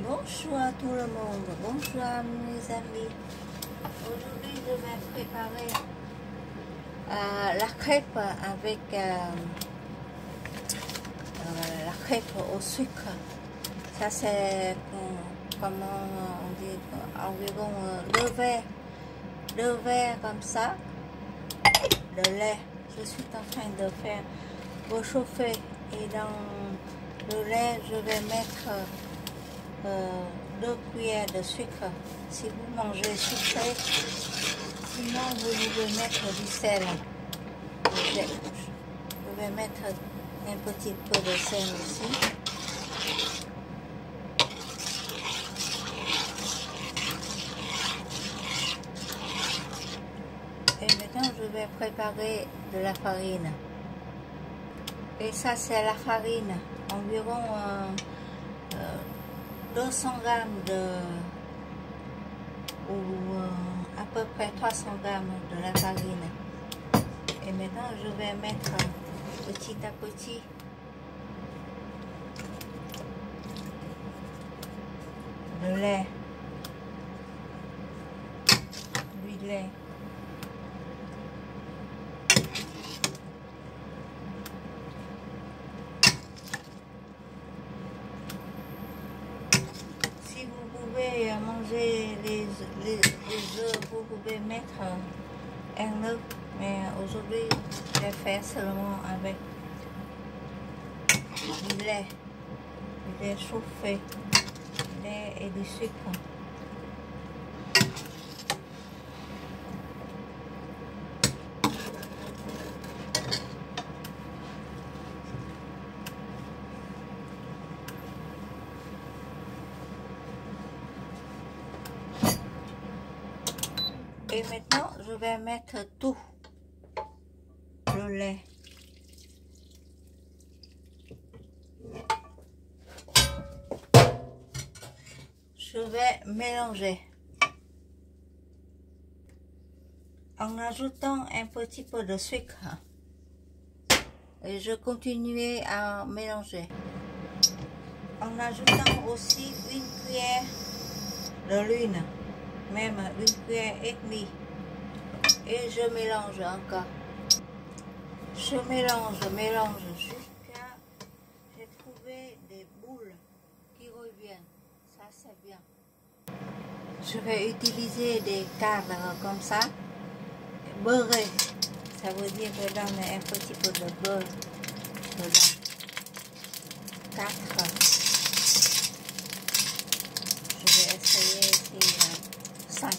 Bonjour à tout le monde, bonjour à mes amis. Aujourd'hui, je vais préparer la crêpe avec la crêpe au sucre. Ça, c'est comment on dit, environ deux verres comme ça de lait. Je suis en train de faire réchauffer et dans le lait, je vais mettre 2 cuillères de sucre si vous mangez sucré, sinon vous pouvez mettre du sel. Je vais mettre un petit peu de sel aussi. Et maintenant je vais préparer de la farine. Et ça c'est la farine, environ 200 grammes ou à peu près 300 grammes de la farine. Et maintenant je vais mettre petit à petit le lait, du lait. Si vous pouvez manger les œufs, vous pouvez mettre un œuf, mais aujourd'hui je vais faire seulement avec du lait chauffé, du lait et du sucre. Et maintenant, je vais mettre tout le lait. Je vais mélanger en ajoutant un petit peu de sucre. Et je continue à mélanger en ajoutant aussi une cuillère de l'huile, même une cuillère et demie. Et je mélange encore. Je mélange jusqu'à j'ai trouvé des boules qui reviennent. Ça c'est bien. Je vais utiliser des cadres comme ça, beurrés. Ça veut dire que je donne un petit peu de beurre dedans. 4. Je vais essayer ici 5.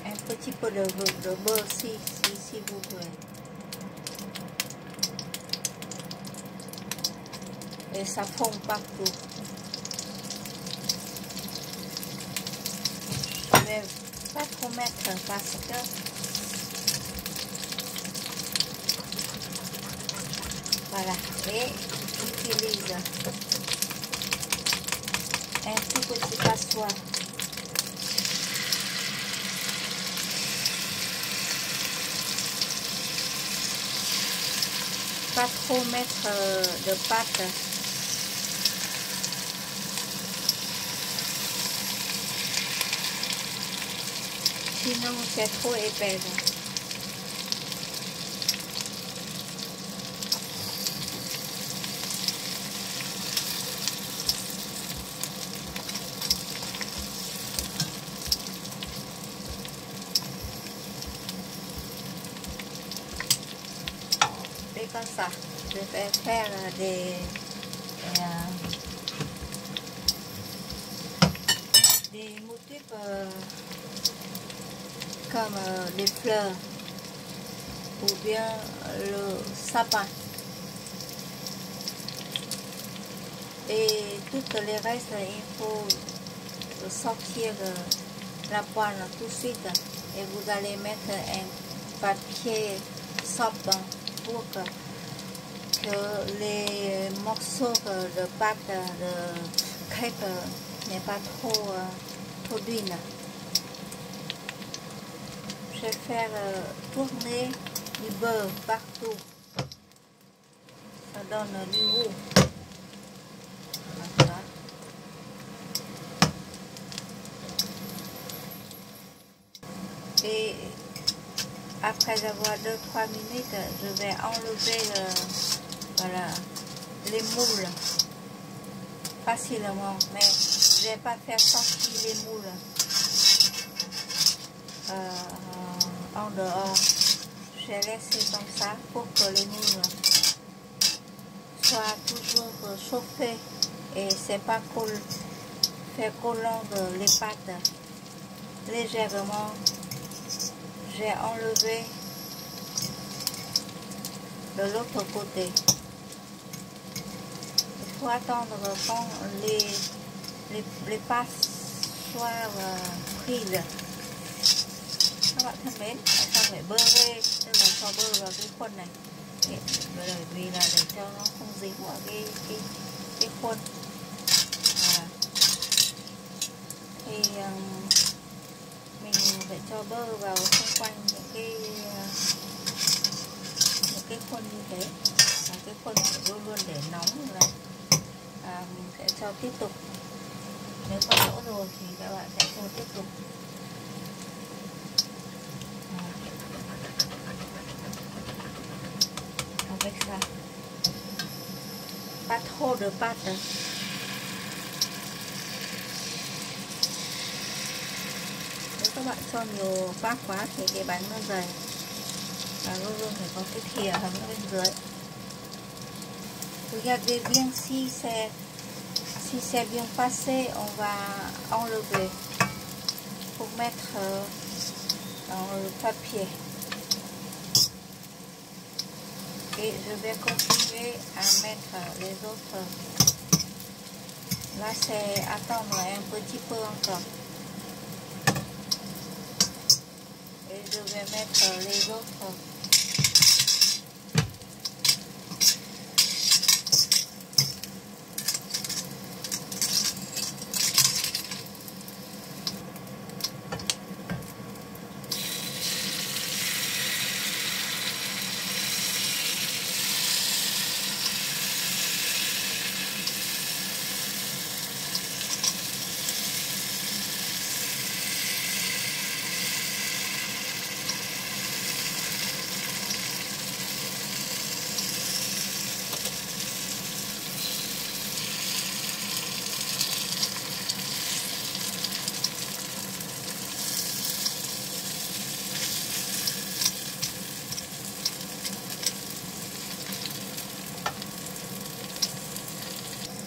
Un petit peu de beurre si vous voulez. Et ça fond partout. Je vais pas trop mettre parce que voilà. Et j'utilise un tout petit passoire. Pas trop mettre de pâte. Sinon c'est trop épais. Et comme ça, je vais faire des motifs comme les fleurs ou bien le sapin. Et tout le reste, il faut sortir la poêle tout de suite et vous allez mettre un papier sobre pour que les morceaux de pâte de crêpe n'aient pas trop d'huile. Je vais faire tourner du beurre partout. Ça donne du goût. Comme ça. Et après avoir 2-3 minutes, je vais enlever voilà, les moules facilement, mais je ne vais pas faire sortir les moules en dehors. Je vais laisser comme ça pour que les moules soient toujours chauffés et c'est pas fait collant les pâtes. Légèrement, j'ai enlevé de l'autre côté. Il faut attendre quand les pâtes soient prises. Các bạn thân mến, xong phải bơ rê, tức là cho bơ vào cái khuôn này. Bởi vì là để cho nó không dính vào cái khuôn. Thì mình phải cho bơ vào xung quanh những cái khuôn như thế. Và cái khuôn phải luôn luôn để nóng là mình sẽ cho tiếp tục. Nếu có lỗ rồi thì các bạn sẽ cho tiếp tục. Avec ça, pas trop de pâte. Nếu các bạn cho nhiều pâte quá thì cái bánh nó dày và luôn luôn phải có cái thìa hứng bên dưới. Regardez bien si c'est bien passé, on va enlever pour mettre dans le papier. Et je vais continuer à mettre les autres. Là, c'est attendre un petit peu encore. Et je vais mettre les autres.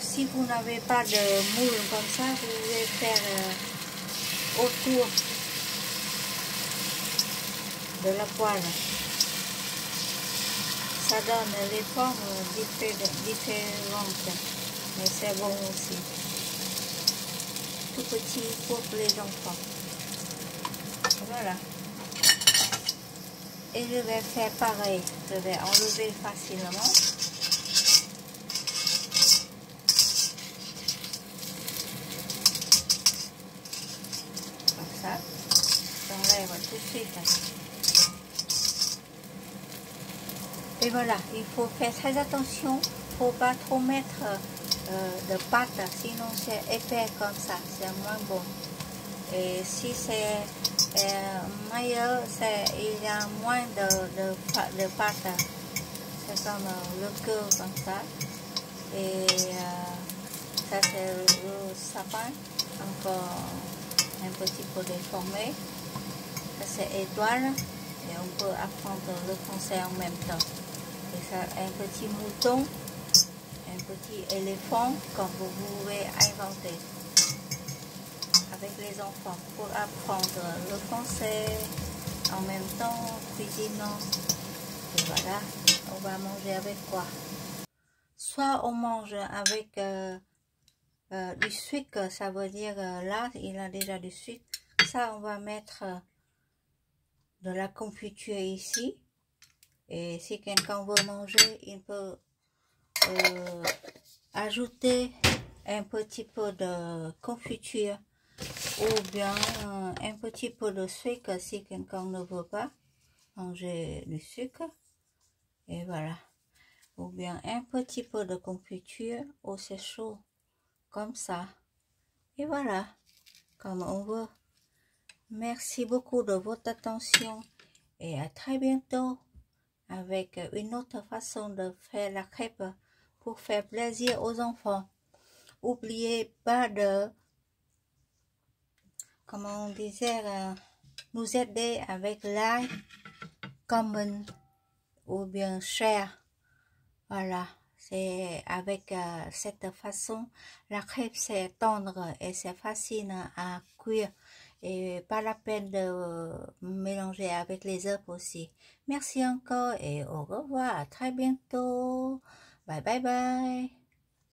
Si vous n'avez pas de moule comme ça, vous pouvez faire autour de la poêle. Ça donne les formes différentes, mais c'est bon aussi. Tout petit pour les enfants. Voilà. Et je vais faire pareil. Je vais enlever facilement. J'enlève tout de suite. Et voilà, il faut faire très attention, il ne faut pas trop mettre de pâte, sinon c'est épais comme ça, c'est moins bon. Et si c'est meilleur, il y a moins de pâte, c'est comme le cœur comme ça. Et ça c'est le sapin, encore un petit peu déformé. Ça c'est étoile et on peut apprendre le français en même temps. Et ça, un petit mouton, un petit éléphant, comme vous pouvez inventer avec les enfants pour apprendre le français en même temps, cuisinant. Et voilà, on va manger avec quoi? Soit on mange avec du sucre, ça veut dire là il a déjà du sucre. Ça on va mettre de la confiture ici. Et si quelqu'un veut manger, il peut ajouter un petit peu de confiture ou bien un petit peu de sucre si quelqu'un ne veut pas manger du sucre. Et voilà. Ou bien un petit peu de confiture. Oh, c'est chaud. comme ça. Et voilà, comme on veut. Merci beaucoup de votre attention et à très bientôt avec une autre façon de faire la crêpe pour faire plaisir aux enfants. N'oubliez pas de, comment on disait, nous aider avec like, comment ou bien share. Voilà, c'est avec cette façon, la crêpe c'est tendre et c'est facile à cuire et pas la peine de mélanger avec les œufs aussi. Merci encore et au revoir, à très bientôt. Bye bye bye.